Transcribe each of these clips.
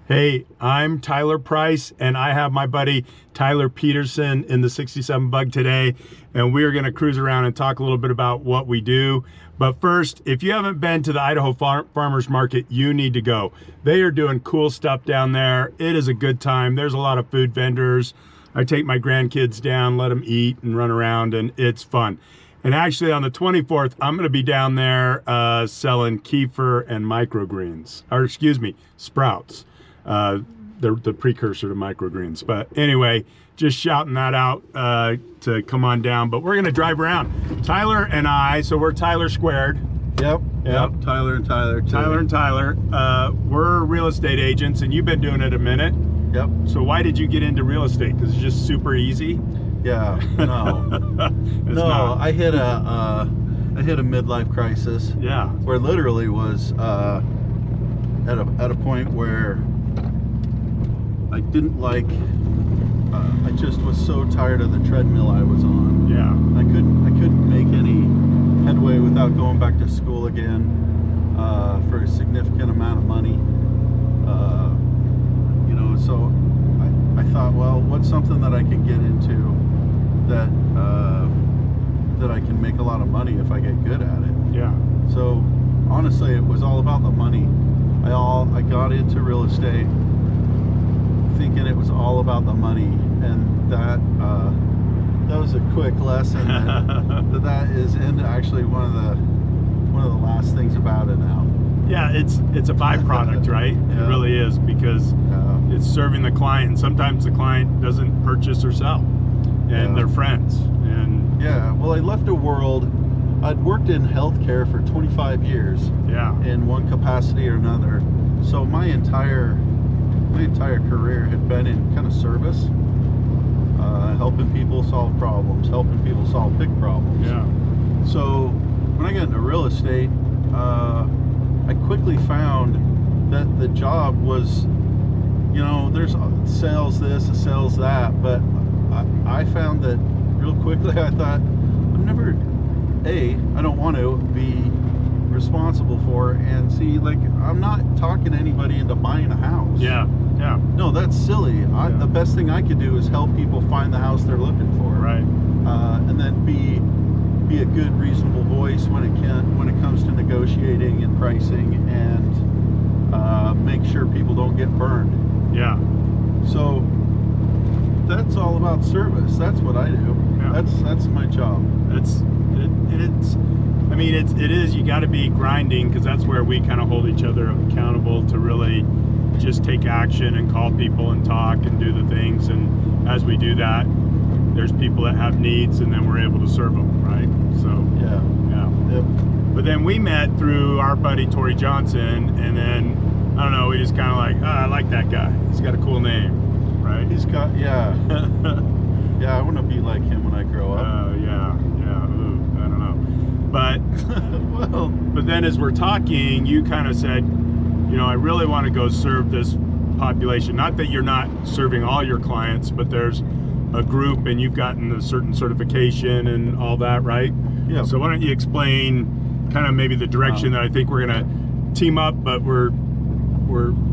Hey, I'm Tyler Price, and I have my buddy Tyler Petersen in the 67 Bug today, and we are going to cruise around and talk a little bit about what we do. But first, if you haven't been to the Idaho Farmers Market, you need to go. They are doing cool stuff down there. It is a good time. There's a lot of food vendors. I take my grandkids down, let them eat and run around, and it's fun. And actually, on the 24th, I'm going to be down there selling kefir and microgreens, or excuse me, sprouts. The precursor to microgreens. But anyway, just shouting that out to come on down. But we're going to drive around. Tyler and I, so we're Tyler squared. Yep. Tyler and Tyler too. Tyler and Tyler. We're real estate agents, and you've been doing it a minute. Yep. So why did you get into real estate? Because it's just super easy? Yeah. No. I hit a midlife crisis. Yeah. Where literally was at a point where I didn't like. I just was so tired of the treadmill I was on. Yeah. I couldn't make any headway without going back to school again for a significant amount of money. So I thought, well, what's something that I can get into that I can make a lot of money if I get good at it. Yeah. So honestly, it was all about the money. I got into real estate thinking it was all about the money, and that was a quick lesson that is in actually one of the last things about it now. Yeah, it's a byproduct, right? Yeah. It really is, because it's serving the client, and sometimes the client doesn't purchase or sell, and they're friends. And yeah, well, I left a world. I'd worked in healthcare for 25 years. Yeah. In one capacity or another. So my entire career had been in kind of service, helping people solve problems, helping people solve big problems. Yeah. So when I got into real estate, I quickly found that the job was, there's sales this, sales that, but I found that real quickly. I thought, I don't want to be responsible for, and see, like, I'm not talking anybody into buying a house. Yeah. No, that's silly. The best thing I could do is help people find the house they're looking for. Right. And then be a good, reasonable voice when it comes to negotiating and pricing, and make sure people don't get burned. Yeah. So that's all about service. That's what I do. Yeah. That's my job. It is, you got to be grinding, because that's where we kind of hold each other accountable to really just take action and call people and talk and do the things. And as we do that, there's people that have needs, and then we're able to serve them, right? So yeah. Yep. But then we met through our buddy Tori Johnson, and then I don't know, we just kind of like, I like that guy. He's got a cool name, right? He's got yeah. I want to be like him when I grow up. Ooh, I don't know. But well, but then as we're talking, you kind of said, I really want to go serve this population. Not that you're not serving all your clients, but there's a group, and you've gotten a certain certification and all that, right? Yeah. So why don't you explain kind of maybe the direction that I think we're going to team up, but we're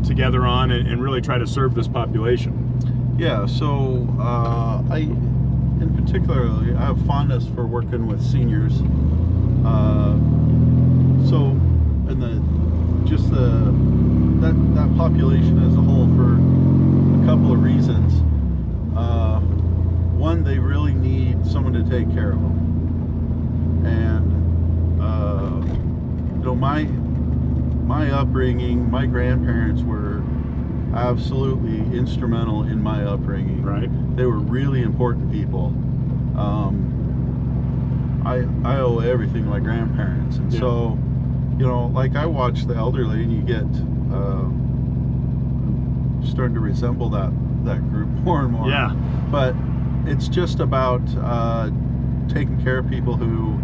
together on, and really try to serve this population. Yeah, so I, in particular, I have fondness for working with seniors. That population as a whole, for a couple of reasons. One, they really need someone to take care of them, and my upbringing, my grandparents were absolutely instrumental in my upbringing. Right. They were really important people. I owe everything to my grandparents, and so, like, I watch the elderly, and you get starting to resemble that group more and more. Yeah. But it's just about taking care of people who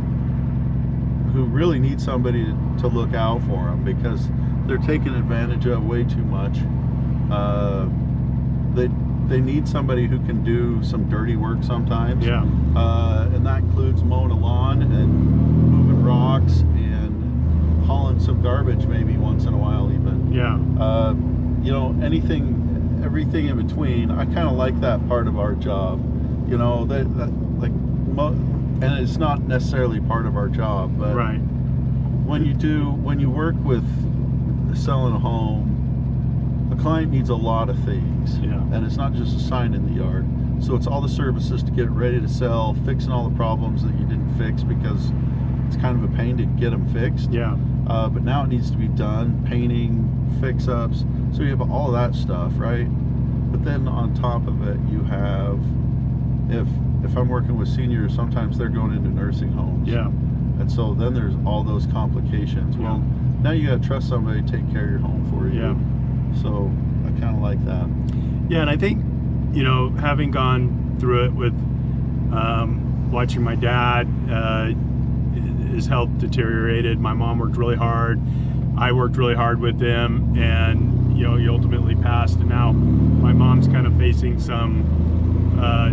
really need somebody to look out for them, because they're taken advantage of way too much. They need somebody who can do some dirty work sometimes. Yeah. And that includes mowing a lawn and moving rocks and hauling some garbage maybe once in a while even. Yeah. you know, everything in between. I kind of like that part of our job, you know, and it's not necessarily part of our job, but right. when you work with selling a home, a client needs a lot of things, and it's not just a sign in the yard. So it's all the services to get it ready to sell, fixing all the problems that you didn't fix because it's kind of a pain to get them fixed. But now it needs to be done, painting, fix-ups. So you have all of that stuff, right? But then on top of it, you have, if I'm working with seniors, sometimes they're going into nursing homes. And so then there's all those complications. Well, now you got to trust somebody to take care of your home for you. So I kind of like that. Yeah, and I think, you know, having gone through it with watching my dad, his health deteriorated. My mom worked really hard. I worked really hard with him, and you know, he ultimately passed. And now my mom's kind of facing some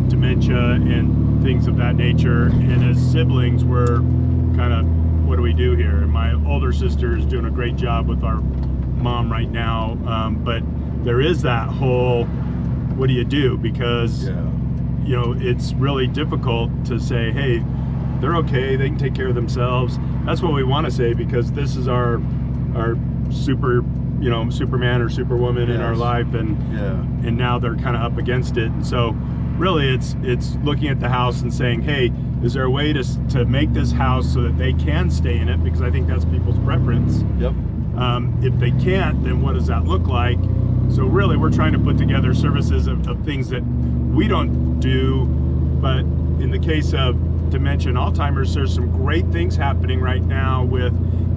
dementia and things of that nature. And as siblings, we're kind of, what do we do here? And my older sister is doing a great job with our mom right now, but there is that whole, what do you do? Because you know, it's really difficult to say, hey, they're okay, they can take care of themselves. That's what we want to say, because this is our super, you know, Superman or Superwoman in our life, and now they're kind of up against it. And so really it's looking at the house and saying, hey, is there a way to make this house so that they can stay in it? Because I think that's people's preference. If they can't, then what does that look like? So really we're trying to put together services of things that we don't do, but in the case of dementia and Alzheimer's, there's some great things happening right now with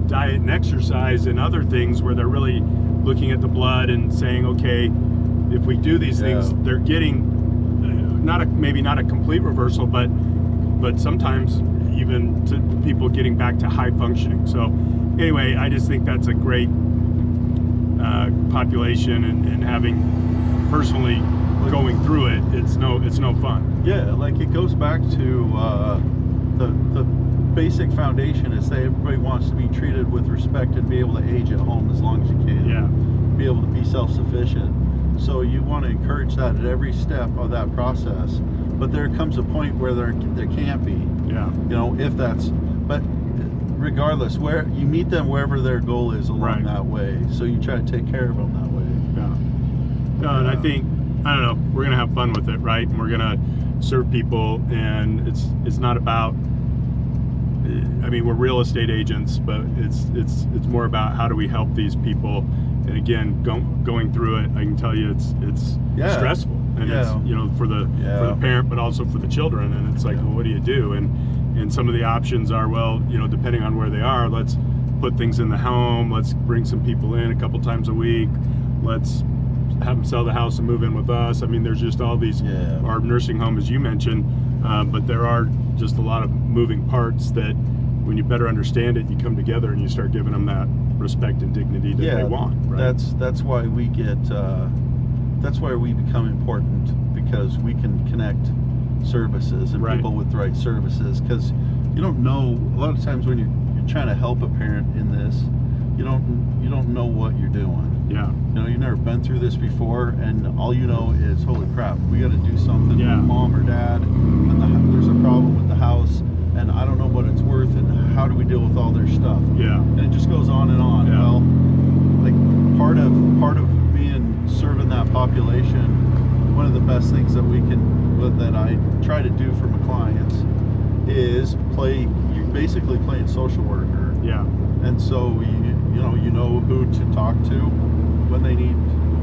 diet and exercise and other things where they're really looking at the blood and saying, okay, if we do these things, they're getting maybe not a complete reversal, but sometimes even to people getting back to high functioning. So anyway, I just think that's a great population, and having personally going through it, it's no fun. Like it goes back to the basic foundation is that everybody wants to be treated with respect and be able to age at home as long as you can. Be able to be self-sufficient. So you want to encourage that at every step of that process. But there comes a point where there can't be. You know, if that's, but regardless, where you meet them wherever their goal is along that way. So you try to take care of them that way. And I think, I don't know, we're gonna have fun with it, right? And we're gonna serve people, and it's not about, I mean, we're real estate agents, but it's more about how do we help these people. And again, going through it, I can tell you it's stressful, and it's, you know, for the parent, but also for the children. And it's like, well, what do you do? And some of the options are, well, you know, depending on where they are, let's put things in the home, let's bring some people in a couple times a week, let's have them sell the house and move in with us. I mean, there's just all these, our nursing home, as you mentioned, but there are just a lot of moving parts that when you better understand it, you come together and you start giving them that respect and dignity that they want. Right? That's why we get, that's why we become important, because we can connect services and people with the right services. Because you don't know, a lot of times when you're trying to help a parent in this, you don't know what you're doing. You know, you've never been through this before, and all you know is, holy crap, we got to do something with mom or dad, and there's a problem with the house, and I don't know what it's worth, and how do we deal with all their stuff? And it just goes on and on. Well, like part of serving that population, one of the best things that that I try to do for my clients is you're basically playing social worker. And so you know who to talk to when they need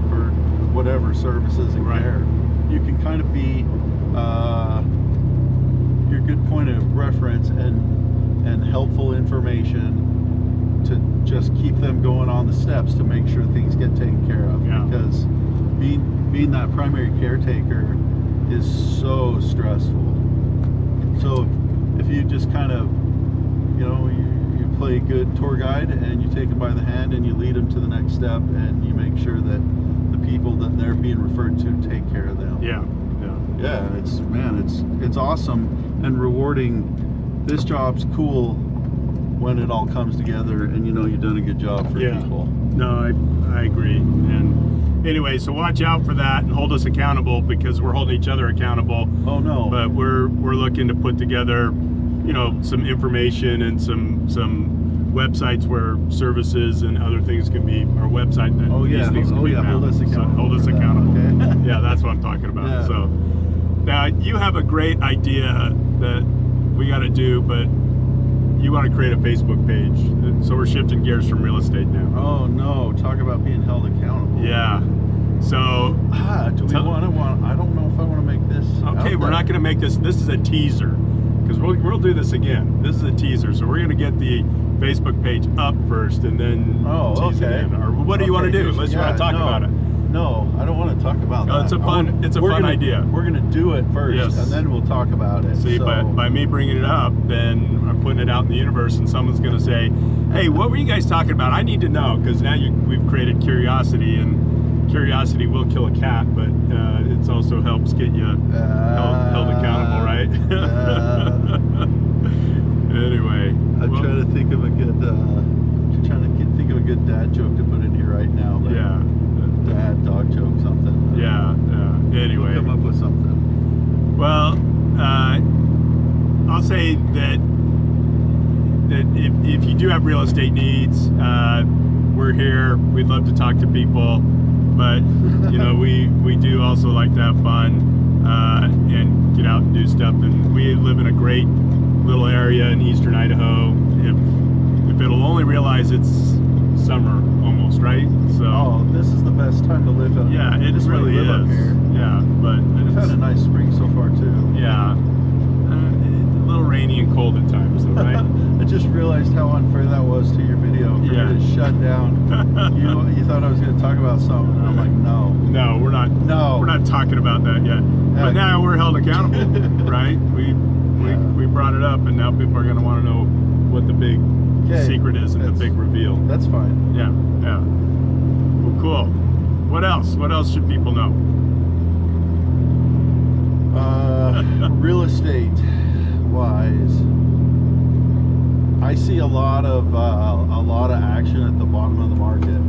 for whatever services and care. You can kind of be your good point of reference and helpful information to just keep them going on the steps to make sure things get taken care of. Because being that primary caretaker is so stressful. So if you just kind of, you know, you play a good tour guide and you take them by the hand and you lead them to the next step, and you make sure that the people that they're being referred to take care of them. It's awesome and rewarding. This job's cool when it all comes together and you know you've done a good job for people. No, I agree. And anyway, so watch out for that and hold us accountable, because we're holding each other accountable. Oh no. But we're looking to put together, some information and some websites where services and other things can be, our website that these things can be found. Hold us accountable. So hold us accountable. Okay? Yeah, that's what I'm talking about. Yeah. So now you have a great idea that we got to do, but you want to create a Facebook page. So we're shifting gears from real estate now. Oh no, talk about being held accountable. Yeah. So do we want to? I don't know if I want to make this. Okay, we're not going to make this. This is a teaser, because we'll do this again. This is a teaser, so we're going to get the Facebook page up first, and then tease it in. Or what do you want to do? Unless you want to talk about it. No, I don't want to talk about that. It's a fun idea. We're going to do it first, and then we'll talk about it. See, by me bringing it up, then I'm putting it out in the universe, and someone's going to say, "Hey, what were you guys talking about? I need to know," because now we've created curiosity, and curiosity will kill a cat, but it also helps get you held accountable, right? Anyway, I'm trying to think of a good think of a good dad joke to put in here right now. Like dad dog joke, something. Yeah. Anyway, we'll come up with something. Well, I'll say that if you do have real estate needs, we're here. We'd love to talk to people, but we do also like to have fun and get out and do stuff. And we live in a great little area in eastern Idaho. If it'll only realize it's summer almost, right? So this is the best time to live up. Yeah, it really is. Up here. Yeah, but we've had a nice spring so far too. Yeah, a little rainy and cold at times, though, right? I just realized how unfair that was to your video. Yeah, it shut down. You thought I was going to talk about something, and I'm like, no. No, we're not. No, we're not talking about that yet. But now we're held accountable, right? We brought it up, and now people are going to want to know what the big secret is and the big reveal. That's fine. Yeah. Well, cool. What else? What else should people know? Real estate wise, I see a lot of action at the bottom of the market.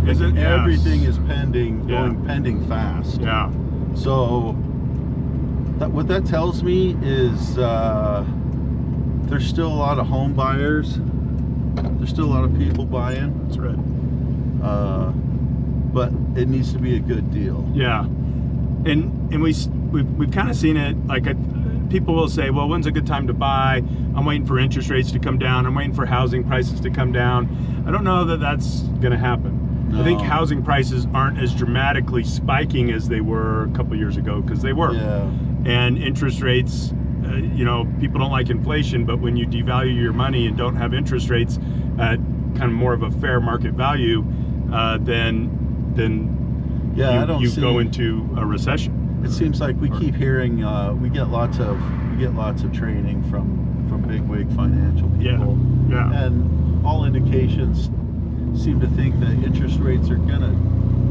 Is it? Everything is pending, pending fast. Yeah. So what that tells me is there's still a lot of home buyers. There's still a lot of people buying. That's right. But it needs to be a good deal. Yeah. And we've kind of seen it, like people will say, well, when's a good time to buy? I'm waiting for interest rates to come down. I'm waiting for housing prices to come down. I don't know that that's going to happen. No. I think housing prices aren't as dramatically spiking as they were a couple years ago, because they were. Yeah. And interest rates, people don't like inflation, but when you devalue your money and don't have interest rates at kind of more of a fair market value, then you go into a recession. It seems like we keep hearing we get lots of training from bigwig financial people. Yeah. And all indications seem to think that interest rates are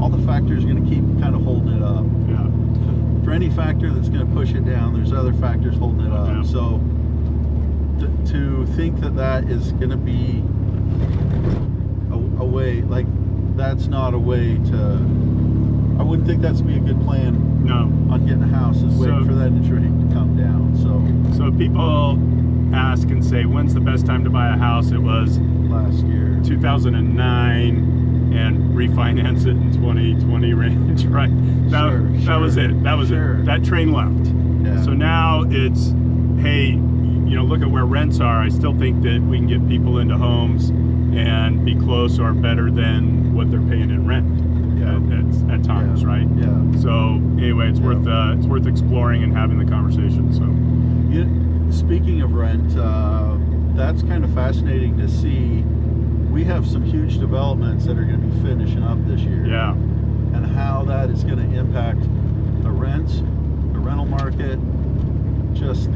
all the factors are gonna keep kind of holding it up. Yeah. For any factor that's gonna push it down, there's other factors holding it up. Yeah. So to think that is gonna be a way, like, that's not a way to. I wouldn't think that's be a good plan. No. On getting a house is waiting for that interest rate to come down. So people ask and say, when's the best time to buy a house? It was last year, 2009, and refinance it in 2020 range, right? That was it. That was it. That train left. Yeah. So now it's, hey, look at where rents are. I still think that we can get people into homes and be close or better than what they're paying in rent. At times, right? Yeah. So anyway, it's worth exploring and having the conversation. So, speaking of rent, that's kind of fascinating to see. We have some huge developments that are going to be finishing up this year. Yeah. And how that is going to impact the rents, the rental market, just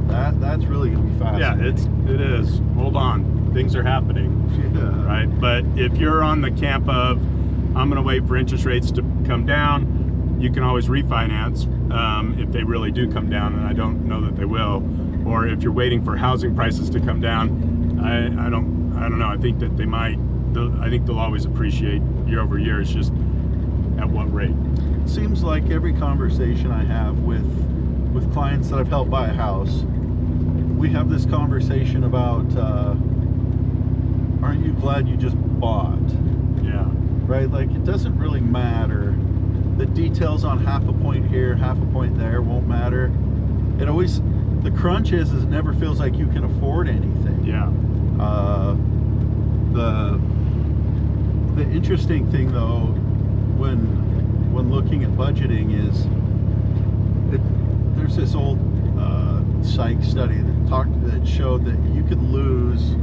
that's really going to be fascinating. Yeah, it is. Hold on. Things are happening, right? But if you're on the camp of, I'm going to wait for interest rates to come down, you can always refinance if they really do come down, and I don't know that they will. Or if you're waiting for housing prices to come down, I don't know. I think that they might I think they'll always appreciate year over year. It's just at what rate. Seems like every conversation I have with clients that I've helped buy a house, we have this conversation about, aren't you glad you just bought? Yeah. Right? Like, it doesn't really matter. The details on half a point here, half a point there won't matter. It always, the crunch is it never feels like you can afford anything. Yeah. The interesting thing though, when looking at budgeting is, there's this old psych study that showed that you could lose,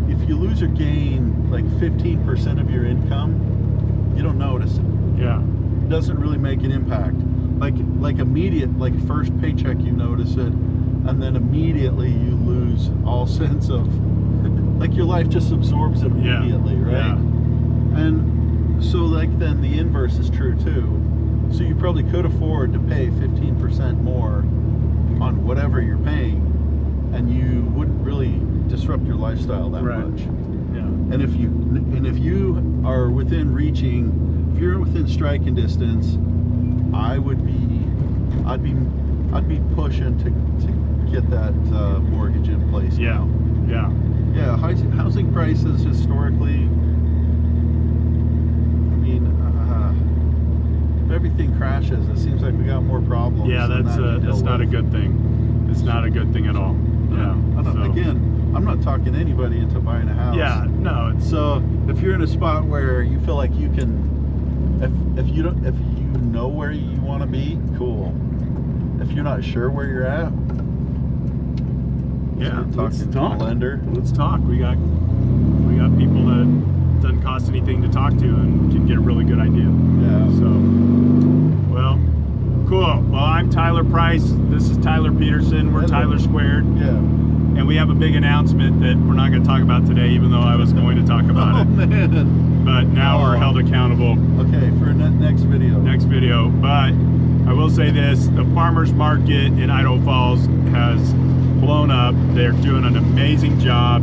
if you lose or gain like 15% of your income, you don't notice it. Yeah. It doesn't really make an impact. Like immediate, like first paycheck you notice it, and then immediately you lose all sense of, like your life just absorbs it immediately, right? Yeah. And so like then the inverse is true too. So you probably could afford to pay 15% more on whatever you're paying, and you wouldn't really disrupt your lifestyle that much. Yeah. And if you are within reaching, if you're within striking distance, I'd be pushing to get that mortgage in place. Yeah. Now. Yeah. Yeah. Housing prices historically, everything crashes, it seems like we got more problems. Yeah, that's not a good thing. It's not a good thing at all. Yeah. Again, I'm not talking anybody into buying a house. Yeah, no. So if you're in a spot where you feel like you can, if you know where you want to be, cool. If you're not sure where you're at, let's talk. To a lender. Let's talk. We got people that doesn't cost anything to talk to and can get a really good idea. Yeah. So, well, cool. Well, I'm Tyler Price. This is Tyler Petersen. We're Tyler Squared. Yeah. And we have a big announcement that we're not going to talk about today, even though I was going to talk about it. Man. But now we're held accountable. Okay, for next video. Next video. But I will say this, the farmers market in Idaho Falls has blown up. They're doing an amazing job.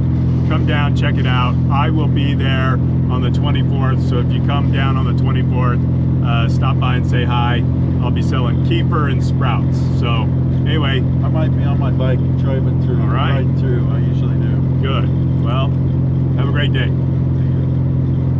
Come down, check it out. I will be there on the 24th. So if you come down on the 24th, stop by and say hi. I'll be selling kefir and sprouts. So anyway. I might be on my bike driving through. All right. Riding through. I usually do. Good. Well, have a great day.